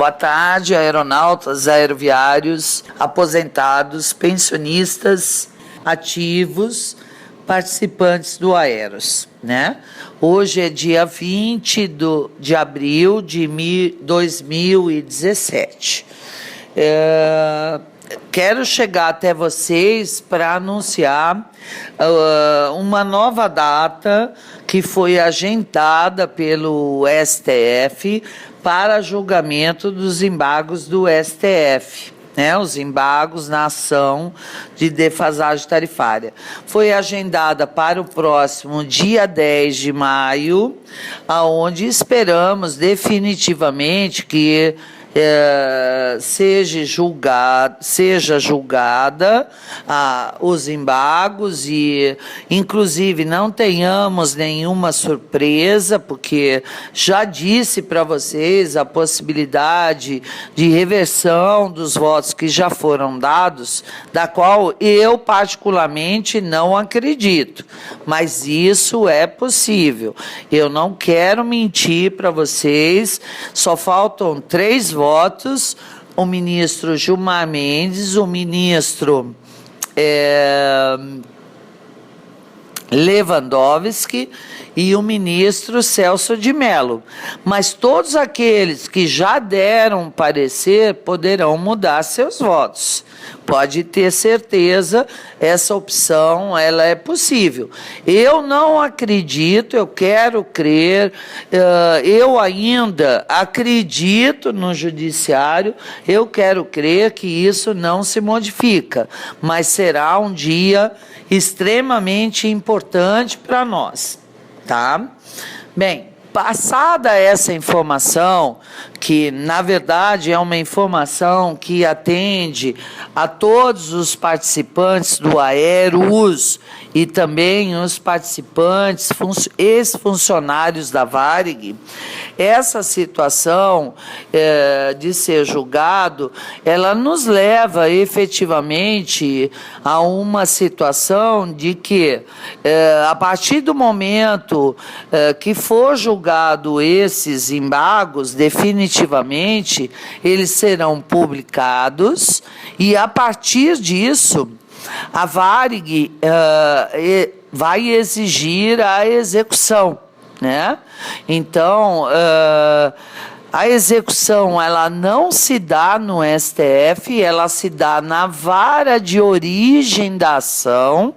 Boa tarde, aeronautas, aeroviários, aposentados, pensionistas, ativos, participantes do Aeros, né? Hoje é dia 20 de abril de 2017. Quero chegar até vocês para anunciar uma nova data que foi agendada pelo STF para julgamento dos embargos do STF. Os embargos na ação de defasagem tarifária. Foi agendada para o próximo dia 10 de maio, onde esperamos definitivamente que seja julgada os embargos e, inclusive, não tenhamos nenhuma surpresa, porque já disse para vocês a possibilidade de reversão dos votos que já foram dados, da qual eu particularmente não acredito, mas isso é possível. Eu não quero mentir para vocês, só faltam 3 votos, o ministro Gilmar Mendes, o ministro Lewandowski e o ministro Celso de Mello. Mas todos aqueles que já deram parecer poderão mudar seus votos. Pode ter certeza, essa opção ela é possível. Eu não acredito, eu quero crer, eu ainda acredito no judiciário, eu quero crer que isso não se modifica, mas será um dia extremamente importante para nós, tá? Bem, passada essa informação, que na verdade é uma informação que atende a todos os participantes do Aeros e também os participantes, ex-funcionários da Varig, essa situação de ser julgado, ela nos leva efetivamente a uma situação de que, a partir do momento que for julgado esses embargos, definitivamente, eles serão publicados e, a partir disso, a Varig vai exigir a execução, né? Então, a execução ela não se dá no STF, ela se dá na vara de origem da ação,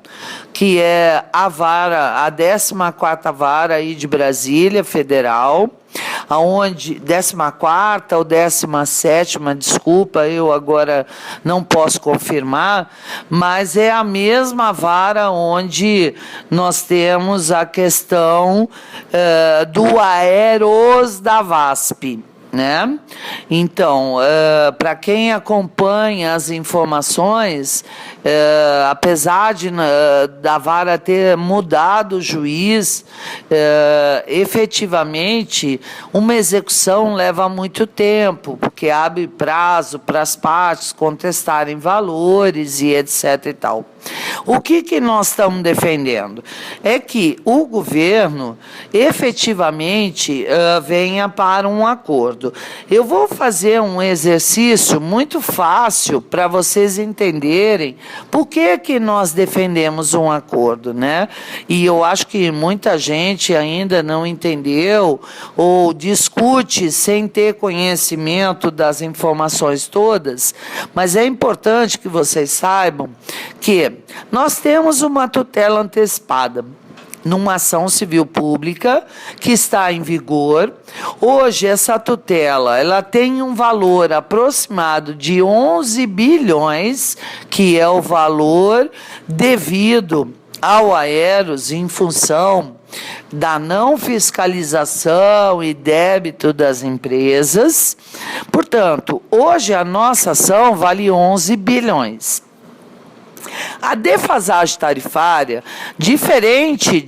que é a 14ª Vara aí de Brasília, Federal, aonde 14ª ou 17ª, desculpa, eu agora não posso confirmar, mas é a mesma vara onde nós temos a questão do Aeros da VASP, né? Então, para quem acompanha as informações, apesar da vara ter mudado o juiz, efetivamente, uma execução leva muito tempo, porque abre prazo para as partes contestarem valores e etc. e tal. O que nós estamos defendendo? É que o governo efetivamente venha para um acordo. Eu vou fazer um exercício muito fácil para vocês entenderem por que nós defendemos um acordo, né? E eu acho que muita gente ainda não entendeu ou discute sem ter conhecimento das informações todas, mas é importante que vocês saibam que nós temos uma tutela antecipada numa ação civil pública que está em vigor. Hoje, essa tutela ela tem um valor aproximado de 11 bilhões, que é o valor devido ao Aeros em função da não fiscalização e débito das empresas. Portanto, hoje a nossa ação vale 11 bilhões. A defasagem tarifária, diferente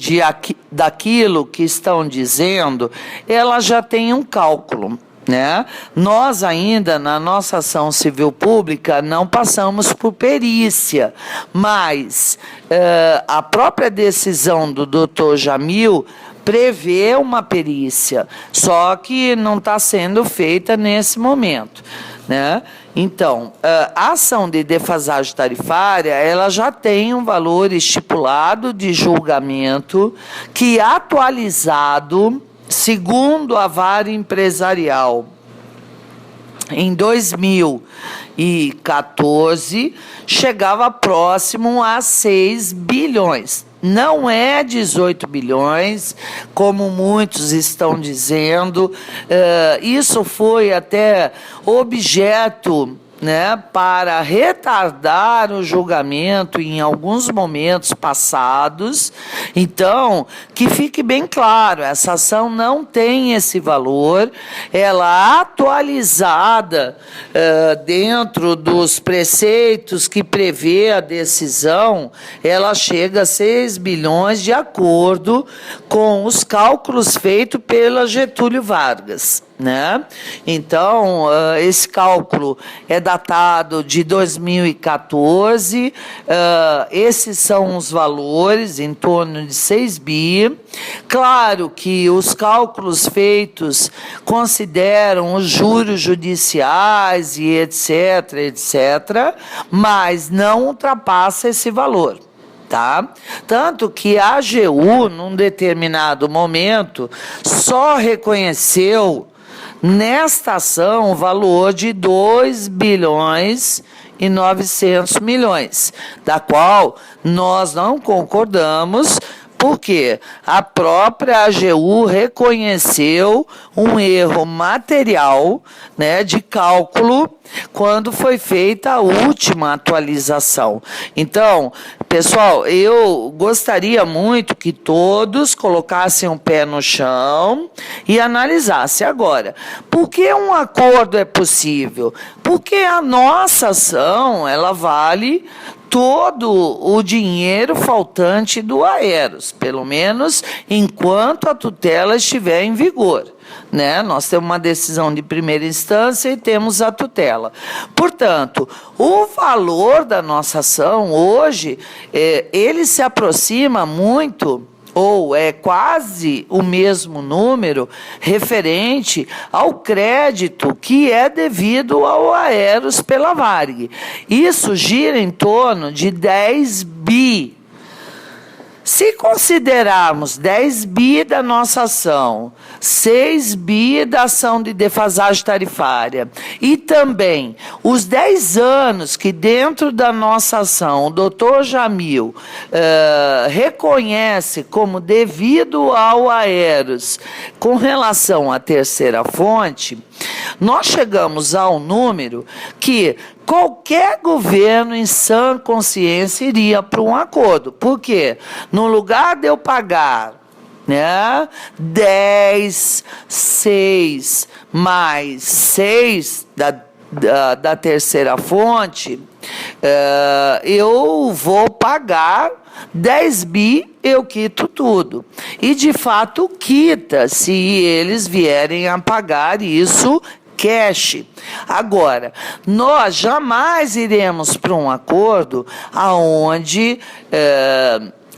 daquilo que estão dizendo, ela já tem um cálculo, né? Nós ainda, na nossa ação civil pública, não passamos por perícia, mas a própria decisão do Dr. Jamil prevê uma perícia, só que não está sendo feita nesse momento, né? Então, a ação de defasagem tarifária, ela já tem um valor estipulado de julgamento que, atualizado, segundo a vara empresarial, em 2014, chegava próximo a 6 bilhões. Não é 18 bilhões, como muitos estão dizendo. Isso foi até objeto, né, para retardar o julgamento em alguns momentos passados. Então, que fique bem claro, essa ação não tem esse valor, ela atualizada dentro dos preceitos que prevê a decisão, ela chega a 6 bilhões de acordo com os cálculos feitos pela Getúlio Vargas, né? Então, esse cálculo é datado de 2014, esses são os valores, em torno de 6 bi. Claro que os cálculos feitos consideram os juros judiciais e etc, etc, mas não ultrapassa esse valor. Tá? Tanto que a AGU, num determinado momento, só reconheceu nesta ação o valor de 2 bilhões e 900 milhões, da qual nós não concordamos, porque a própria AGU reconheceu um erro material, né, de cálculo quando foi feita a última atualização. Então, pessoal, eu gostaria muito que todos colocassem o pé no chão e analisassem. Agora, por que um acordo é possível? Porque a nossa ação, ela vale todo o dinheiro faltante do Aeros, pelo menos enquanto a tutela estiver em vigor, né? Nós temos uma decisão de primeira instância e temos a tutela. Portanto, o valor da nossa ação hoje, ele se aproxima muito, ou é quase o mesmo número, referente ao crédito que é devido ao Aeros pela Varig. Isso gira em torno de 10 bi. Se considerarmos 10 bi da nossa ação, 6 bi da ação de defasagem tarifária e também os 10 anos que dentro da nossa ação o doutor Jamil reconhece como devido ao Aeros com relação à terceira fonte, nós chegamos ao número que qualquer governo em sã consciência iria para um acordo. Por quê? No lugar de eu pagar, né, 10, 6 mais 6 da terceira fonte, eu vou pagar 10 bi, eu quito tudo. E, de fato, quita se eles vierem a pagar isso cash. Agora, nós jamais iremos para um acordo aonde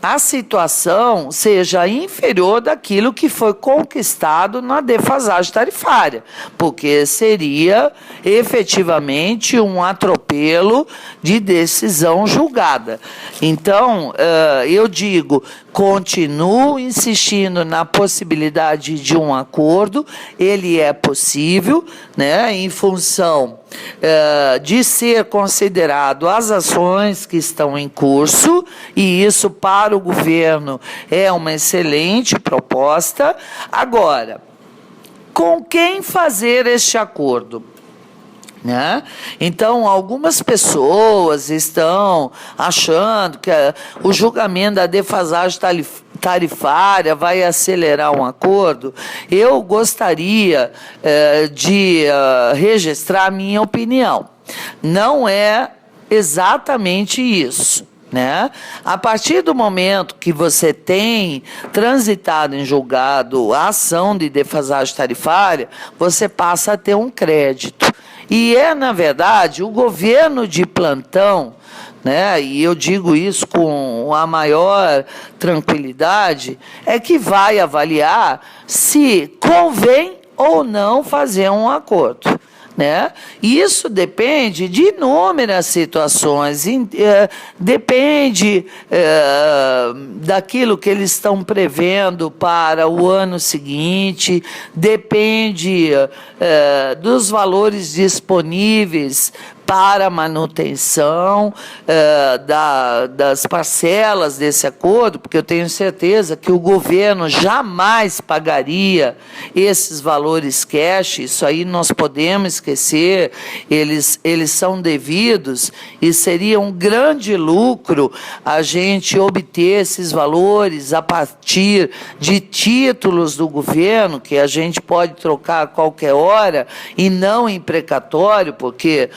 a situação seja inferior daquilo que foi conquistado na defasagem tarifária, porque seria efetivamente um atropelo de decisão julgada. Então, eu digo, continuo insistindo na possibilidade de um acordo, ele é possível, né, em função de ser considerado as ações que estão em curso, e isso para o governo é uma excelente proposta. Agora, com quem fazer este acordo? Né? Então, algumas pessoas estão achando que o julgamento da defasagem tarifária vai acelerar um acordo. Eu gostaria de registrar a minha opinião. Não é exatamente isso. né? A partir do momento que você tem transitado em julgado a ação de defasagem tarifária, você passa a ter um crédito. E na verdade, o governo de plantão, né, e eu digo isso com a maior tranquilidade, é que vai avaliar se convém ou não fazer um acordo. Né? Isso depende de inúmeras situações, depende daquilo que eles estão prevendo para o ano seguinte, depende dos valores disponíveis para manutenção das parcelas desse acordo, porque eu tenho certeza que o governo jamais pagaria esses valores cash, isso aí nós podemos esquecer, eles são devidos e seria um grande lucro a gente obter esses valores a partir de títulos do governo, que a gente pode trocar a qualquer hora e não em precatório, porque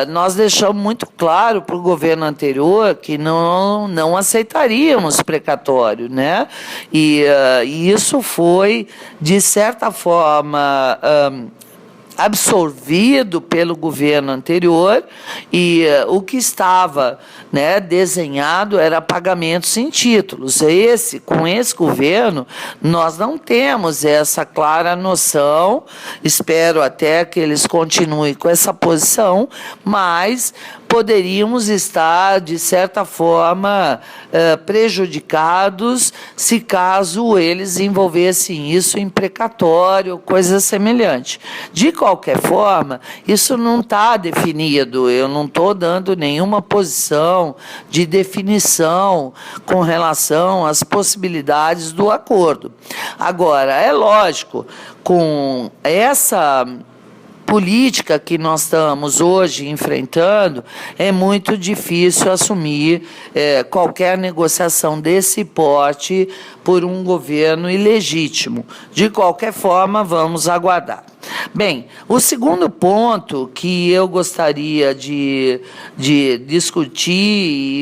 nós deixamos muito claro para o governo anterior que não aceitaríamos precatório, né? E isso foi, de certa forma, absorvido pelo governo anterior, e o que estava, né, desenhado era pagamentos em títulos. Com esse governo, nós não temos essa clara noção, espero até que eles continuem com essa posição, mas poderíamos estar, de certa forma, prejudicados se caso eles envolvessem isso em precatório, coisa semelhante. De qualquer forma, isso não está definido, eu não estou dando nenhuma posição de definição com relação às possibilidades do acordo. Agora, é lógico, com essa política que nós estamos hoje enfrentando, é muito difícil assumir qualquer negociação desse porte por um governo ilegítimo. De qualquer forma, vamos aguardar. Bem, o segundo ponto que eu gostaria de discutir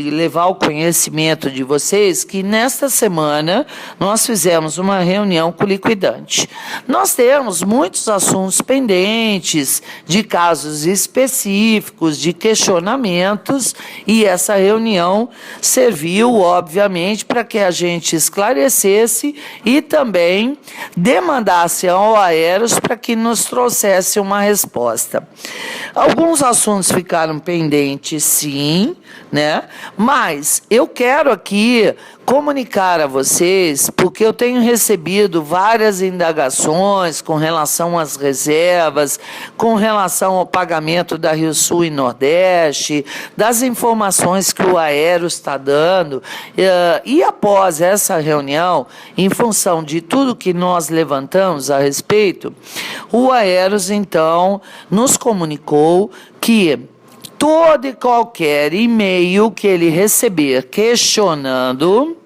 e levar ao conhecimento de vocês, que nesta semana nós fizemos uma reunião com o liquidante. Nós temos muitos assuntos pendentes, de casos específicos, de questionamentos, e essa reunião serviu, obviamente, para que a gente esclarecesse e também demandasse ao Aeros para que nos trouxesse uma resposta. Alguns assuntos ficaram pendentes, sim, né? Mas eu quero aqui comunicar a vocês, porque eu tenho recebido várias indagações com relação às reservas, com relação ao pagamento da Rio Sul e Nordeste, das informações que o Aeros está dando, e após essa reunião, em função de tudo que nós levantamos a respeito, o Aeros, então, nos comunicou que todo e qualquer e-mail que ele receber questionando,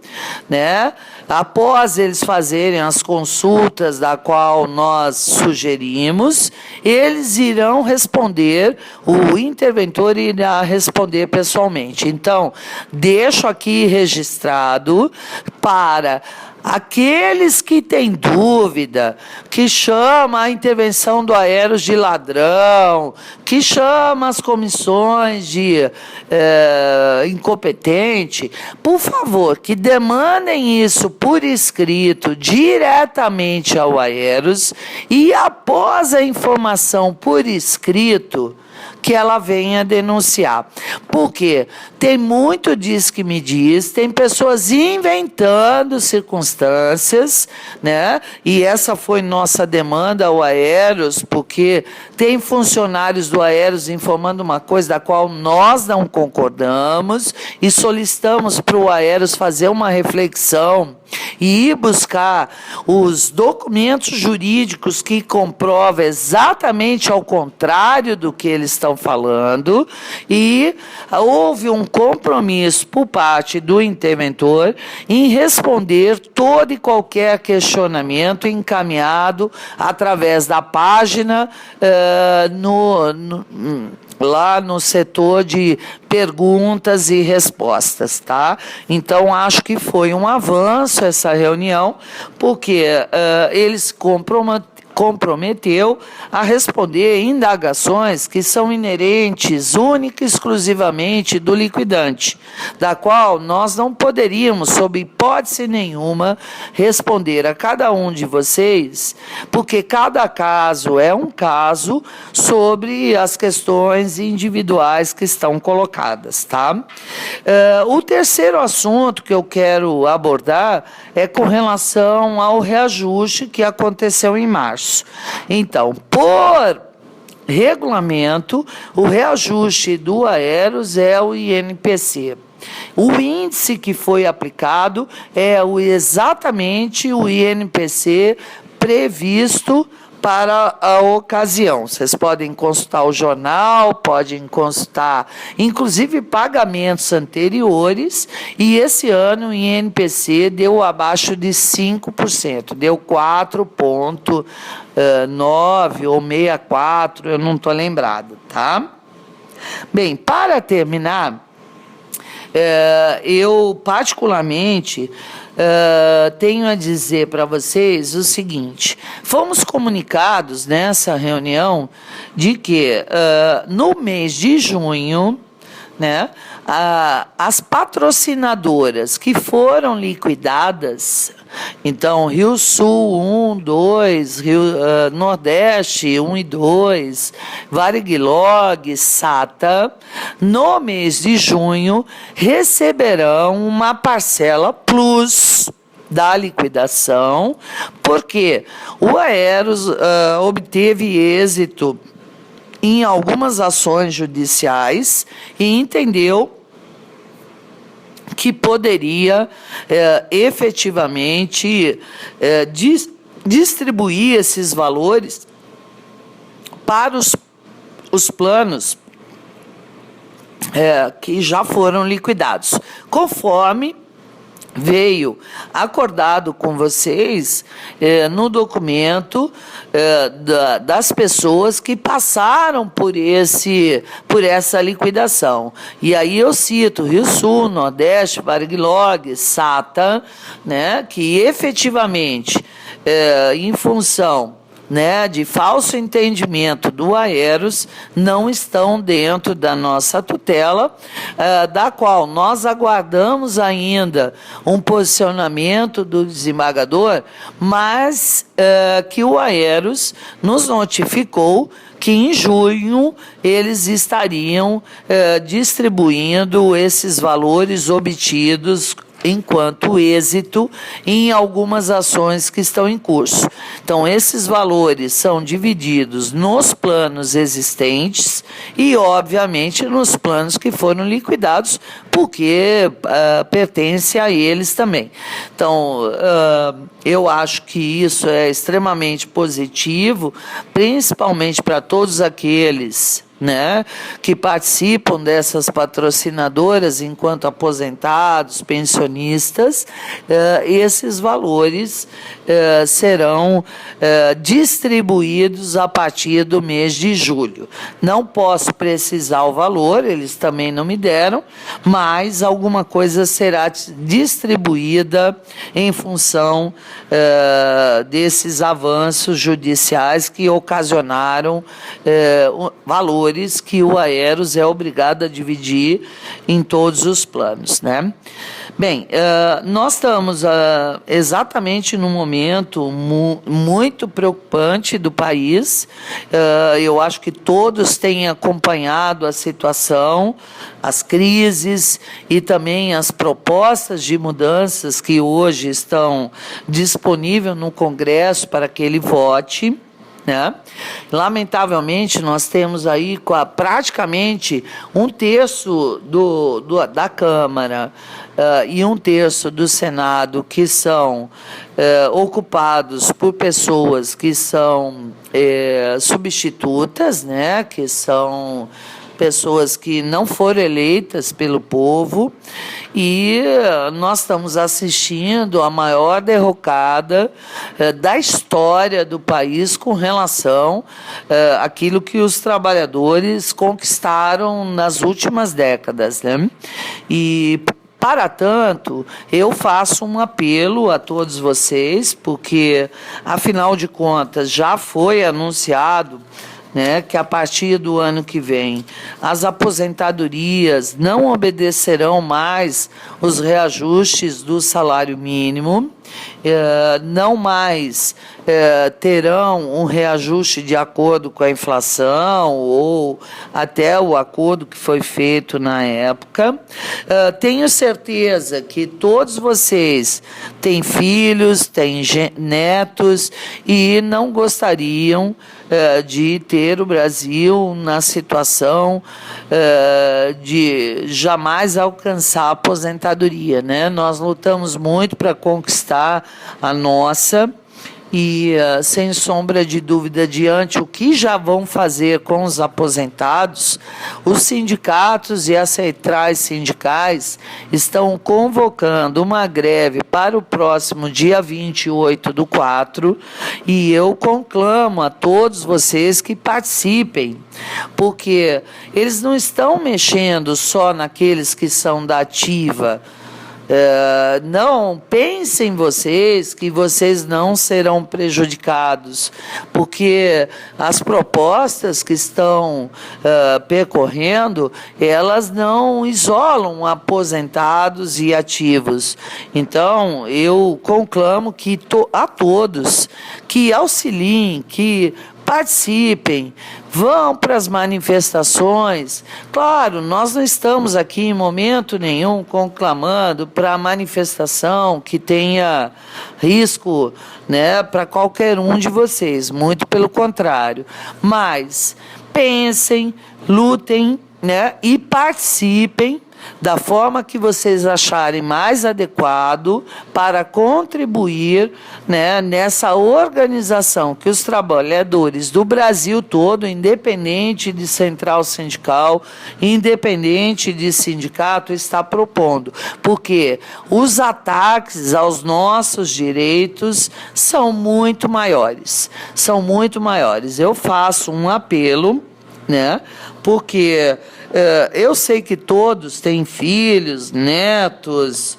né, após eles fazerem as consultas da qual nós sugerimos, eles irão responder, o interventor irá responder pessoalmente. Então, deixo aqui registrado para aqueles que têm dúvida, que chama a intervenção do Aeros de ladrão, que chama as comissões de incompetente, por favor, que demandem isso por escrito diretamente ao Aeros, e após a informação por escrito, que ela venha denunciar. Porque tem muito diz que me diz, tem pessoas inventando circunstâncias, né? E essa foi nossa demanda ao Aeros, porque tem funcionários do Aeros informando uma coisa da qual nós não concordamos, e solicitamos para o Aeros fazer uma reflexão e ir buscar os documentos jurídicos que comprovam exatamente ao contrário do que eles estão falando, e houve um compromisso por parte do interventor em responder todo e qualquer questionamento encaminhado através da página lá no setor de perguntas e respostas, tá? Então, acho que foi um avanço essa reunião, porque eles comprometeu a responder indagações que são inerentes única e exclusivamente do liquidante, da qual nós não poderíamos, sob hipótese nenhuma, responder a cada um de vocês, porque cada caso é um caso sobre as questões individuais que estão colocadas, tá? O terceiro assunto que eu quero abordar é com relação ao reajuste que aconteceu em março. Então, por regulamento, o reajuste do Aeros é o INPC. O índice que foi aplicado é exatamente o INPC previsto para a ocasião. Vocês podem consultar o jornal, podem consultar, inclusive, pagamentos anteriores, e esse ano o INPC deu abaixo de 5%, deu 4,9 ou 64, eu não estou lembrado, tá? Bem, para terminar, eu particularmente tenho a dizer para vocês o seguinte: fomos comunicados nessa reunião de que no mês de junho, né, as patrocinadoras que foram liquidadas, então Rio Sul 1, 2, Nordeste 1 e 2, Varig-Log, SATA, no mês de junho receberão uma parcela plus da liquidação, porque o Aeros obteve êxito em algumas ações judiciais e entendeu que poderia efetivamente distribuir esses valores para os planos que já foram liquidados, conforme veio acordado com vocês no documento das pessoas que passaram por essa liquidação. E aí eu cito Rio Sul, Nordeste, Varig-Log, SATA, né, que efetivamente, em função, né, de falso entendimento do Aeros, não estão dentro da nossa tutela, da qual nós aguardamos ainda um posicionamento do desembargador, mas que o Aeros nos notificou que em junho eles estariam distribuindo esses valores obtidos enquanto êxito em algumas ações que estão em curso. Então, esses valores são divididos nos planos existentes e, obviamente, nos planos que foram liquidados, porque pertence a eles também. Então, eu acho que isso é extremamente positivo, principalmente para todos aqueles, né, que participam dessas patrocinadoras enquanto aposentados, pensionistas. Esses valores serão distribuídos a partir do mês de julho. Não posso precisar o valor, eles também não me deram, mas alguma coisa será distribuída em função desses avanços judiciais que ocasionaram valores que o Aeros é obrigado a dividir em todos os planos, né? Bem, nós estamos exatamente num momento muito preocupante do país. Eu acho que todos têm acompanhado a situação, as crises e também as propostas de mudanças que hoje estão disponíveis no Congresso para que ele vote, né? Lamentavelmente, nós temos aí praticamente um terço da Câmara e um terço do Senado que são ocupados por pessoas que são substitutas, né? Que são pessoas que não foram eleitas pelo povo, e nós estamos assistindo a maior derrocada da história do país com relação àquilo que os trabalhadores conquistaram nas últimas décadas, né? E para tanto, eu faço um apelo a todos vocês, porque, afinal de contas, já foi anunciado, né, que a partir do ano que vem as aposentadorias não obedecerão mais os reajustes do salário mínimo, não mais terão um reajuste de acordo com a inflação ou até o acordo que foi feito na época. Tenho certeza que todos vocês têm filhos, têm netos e não gostariam de ter o Brasil na situação de jamais alcançar a aposentadoria, né? Nós lutamos muito para conquistar a nossa, e, sem sombra de dúvida, diante o que já vão fazer com os aposentados, os sindicatos e as centrais sindicais estão convocando uma greve para o próximo dia 28/4, e eu conclamo a todos vocês que participem, porque eles não estão mexendo só naqueles que são da ativa. Não pensem vocês que vocês não serão prejudicados, porque as propostas que estão percorrendo, elas não isolam aposentados e ativos. Então, eu conclamo que a todos que auxiliem, que participem, vão para as manifestações. Claro, nós não estamos aqui em momento nenhum conclamando para a manifestação que tenha risco, né, para qualquer um de vocês, muito pelo contrário. Mas pensem, lutem, né, e participem da forma que vocês acharem mais adequado para contribuir, né, nessa organização que os trabalhadores do Brasil todo, independente de central sindical, independente de sindicato, está propondo. Porque os ataques aos nossos direitos são muito maiores. São muito maiores. Eu faço um apelo, né, porque eu sei que todos têm filhos, netos,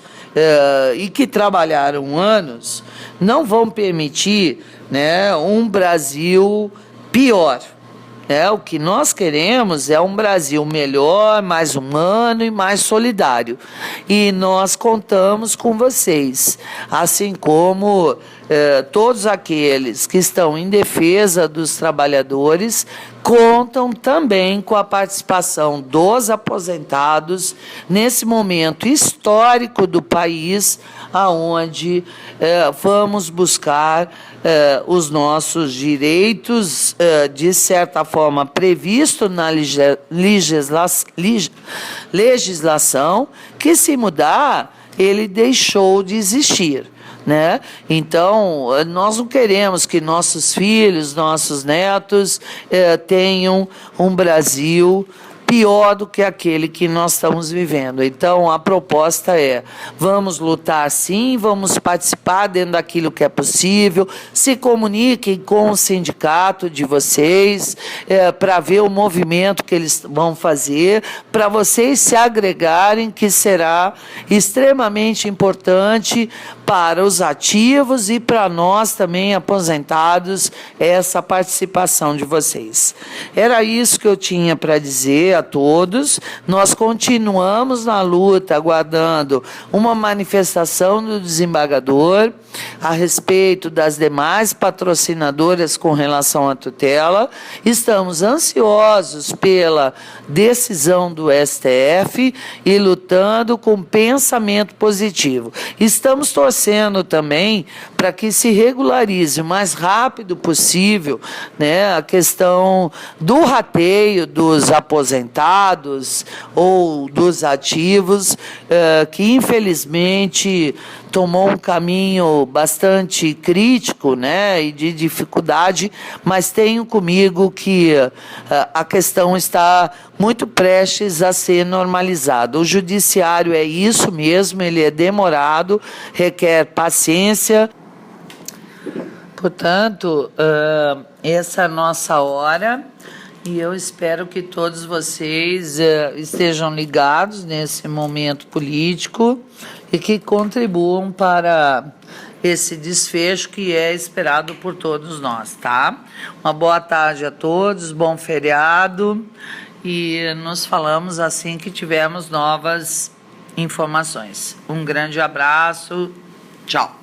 e que trabalharam anos, não vão permitir, né, um Brasil pior. O que nós queremos é um Brasil melhor, mais humano e mais solidário. E nós contamos com vocês, assim como todos aqueles que estão em defesa dos trabalhadores contam também com a participação dos aposentados nesse momento histórico do país, aonde vamos buscar os nossos direitos, de certa forma, previsto na legislação, que, se mudar, ele deixou de existir, né? Então, nós não queremos que nossos filhos, nossos netos tenham um Brasil pior do que aquele que nós estamos vivendo. Então, a proposta é: vamos lutar sim, vamos participar dentro daquilo que é possível, se comuniquem com o sindicato de vocês, para ver o movimento que eles vão fazer, para vocês se agregarem, que será extremamente importante para os ativos e para nós também, aposentados, essa participação de vocês. Era isso que eu tinha para dizer a todos. Nós continuamos na luta, aguardando uma manifestação do desembargador a respeito das demais patrocinadoras com relação à tutela. Estamos ansiosos pela decisão do STF e lutando com pensamento positivo. Estamos torcendo também para para que se regularize o mais rápido possível, né, a questão do rateio dos aposentados ou dos ativos, que infelizmente tomou um caminho bastante crítico, né, e de dificuldade, mas tenho comigo que a questão está muito prestes a ser normalizada. O judiciário é isso mesmo, ele é demorado, requer paciência. Portanto, essa é a nossa hora e eu espero que todos vocês estejam ligados nesse momento político e que contribuam para esse desfecho que é esperado por todos nós, tá? Uma boa tarde a todos, bom feriado e nos falamos assim que tivermos novas informações. Um grande abraço, tchau.